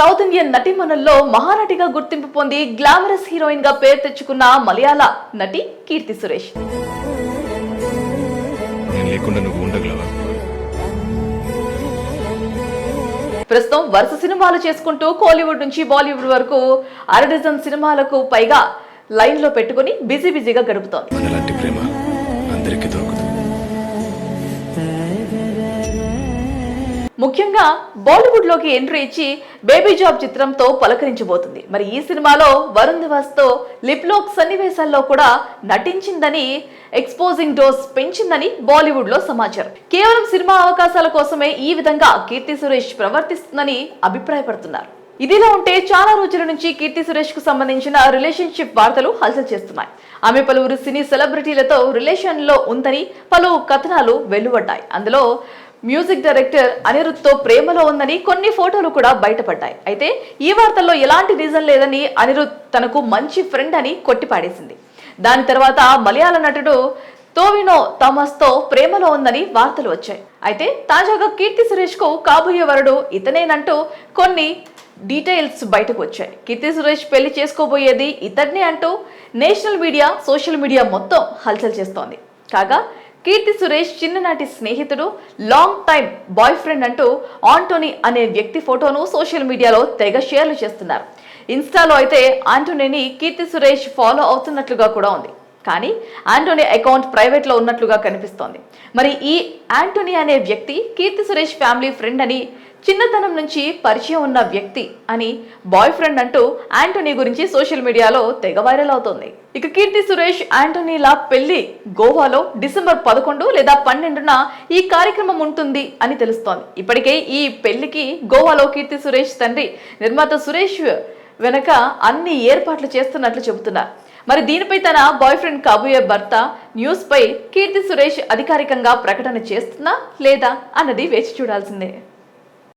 South Indian నటీమణుల్లో మహానటిగా గుర్తింపు పొంది glamorous heroine గా పేరు తెచ్చుకున్న మలయాళ నటి కీర్తి సురేష్. ప్రస్తుతం వరుస సినిమాలు చేసుకుంటూ కోలీవుడ్ నుంచి బాలీవుడ్ వరకు 6 డజన్ సినిమాలకు పైగా లైన్ లో పెట్టుకుని బిజీగా గడుపుతోంది. ముఖ్యంగా బాలీవుడ్ లోకి ఎంట్రీ ఇచ్చి బేబీ జాబ్ చిత్రంతో పలకరించబోతుంది. మరి ఈ సినిమాలో వరుణ్ ధవన్ తో లిప్ లాక్ సన్నివేశాల్లో కూడా నటించిందని, ఎక్స్పోజింగ్ డోస్ పెంచిందని బాలీవుడ్ లో సమాచారం. కేవలం సినిమా అవకాశాల కోసమే ఈ విధంగా కీర్తి సురేష్ ప్రవర్తిస్తుందని అభిప్రాయపడుతున్నారు. ఇదిలా ఉంటే చాలా రోజుల నుంచి కీర్తి సురేష్ కు సంబంధించిన రిలేషన్షిప్ వార్తలు హల్చల్ చేస్తున్నాయి. ఆమె పలువురు సినీ సెలబ్రిటీలతో రిలేషన్ లో ఉందని పలు కథనాలు వెలువడ్డాయి. అందులో మ్యూజిక్ డైరెక్టర్ అనిరుద్ తో ప్రేమలో ఉందని కొన్ని ఫోటోలు కూడా బయటపడ్డాయి. అయితే ఈ వార్తల్లో ఎలాంటి నిజం లేదని అనిరుద్ తనకు మంచి ఫ్రెండ్ అని కొట్టిపాడేసింది. దాని తర్వాత మలయాళ నటుడు టోవినో థామస్ తో ప్రేమలో ఉందని వార్తలు వచ్చాయి. అయితే తాజాగా కీర్తి సురేష్ కు కాబోయే వరుడు ఇతనేనంటూ కొన్ని డీటెయిల్స్ బయటకు వచ్చాయి. కీర్తి సురేష్ పెళ్లి చేసుకోబోయేది ఇతన్నే అంటూ నేషనల్ మీడియా, సోషల్ మీడియా మొత్తం హల్చల్ చేస్తోంది. కాగా కీర్తి సురేష్ చిన్ననాటి స్నేహితుడు, లాంగ్ టైమ్ బాయ్ ఫ్రెండ్ అంటూ ఆంటోనీ అనే వ్యక్తి ఫోటోను సోషల్ మీడియాలో తెగ షేర్లు చేస్తున్నారు. ఇన్స్టాలో అయితే ఆంటోనీని కీర్తి సురేష్ ఫాలో అవుతున్నట్లుగా కూడా ఉంది. కానీ ఆంటోనీ అకౌంట్ ప్రైవేట్ లో ఉన్నట్లుగా కనిపిస్తోంది. మరి ఈ ఆంటోనీ అనే వ్యక్తి కీర్తి సురేష్ ఫ్యామిలీ ఫ్రెండ్ అని, చిన్నతనం నుంచి పరిచయం ఉన్న వ్యక్తి అని, బాయ్ ఫ్రెండ్ అంటూ ఆంటోనీ గురించి సోషల్ మీడియాలో తెగ వైరల్ అవుతోంది. ఇక కీర్తి సురేష్ ఆంటోనీల పెళ్లి గోవాలో డిసెంబర్ 11 లేదా 12న ఈ కార్యక్రమం ఉంటుంది అని తెలుస్తోంది. ఇప్పటికే ఈ పెళ్లికి గోవాలో కీర్తి సురేష్ తండ్రి నిర్మాత సురేష్ వెనక అన్ని ఏర్పాట్లు చేస్తున్నట్లు చెబుతున్నారు. మరి దీనిపై తన బాయ్ ఫ్రెండ్ కాబోయే భర్త న్యూస్ పై కీర్తి సురేష్ అధికారికంగా ప్రకటన చేస్తుందా లేదా అన్నది వేచి చూడాల్సిందే.